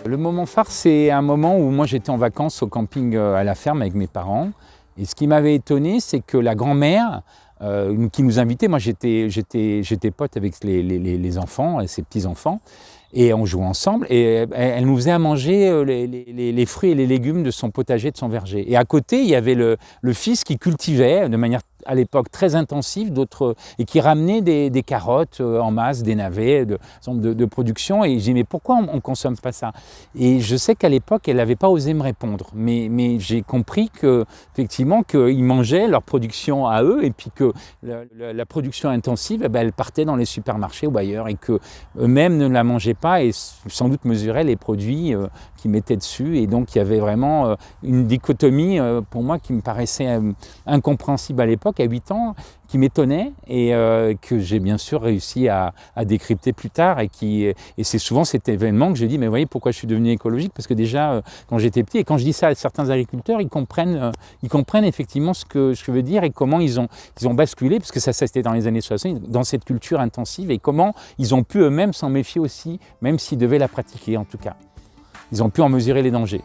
Le moment phare, c'est un moment où moi j'étais en vacances au camping à la ferme avec mes parents. Et ce qui m'avait étonné, c'est que la grand-mère qui nous invitait, moi j'étais pote avec les enfants et ses petits-enfants, et on jouait ensemble, et elle nous faisait à manger les fruits et les légumes de son potager, de son verger. Et à côté, il y avait le fils qui cultivait de manière à l'époque très intensive, et qui ramenait des carottes en masse, des navets, de production. Et j'ai dit, mais pourquoi on ne consomme pas ça? Et je sais qu'à l'époque, elle n'avait pas osé me répondre. Mais j'ai compris qu'effectivement, qu'ils mangeaient leur production à eux, et puis que la production intensive, elle partait dans les supermarchés ou ailleurs, et qu'eux-mêmes ne la mangeaient pas, et sans doute mesuraient les produits qu'ils mettaient dessus. Et donc, il y avait vraiment une dichotomie, pour moi, qui me paraissait incompréhensible à l'époque, à 8 ans, qui m'étonnait, et que j'ai bien sûr réussi à décrypter plus tard, et c'est souvent cet événement que je dis, mais vous voyez pourquoi je suis devenu écologique, parce que déjà quand j'étais petit, et quand je dis ça à certains agriculteurs, ils comprennent effectivement ce que je veux dire, et comment ils ont basculé, parce que ça c'était dans les années 60, dans cette culture intensive, et comment ils ont pu eux-mêmes s'en méfier aussi, même s'ils devaient la pratiquer en tout cas. Ils ont pu en mesurer les dangers.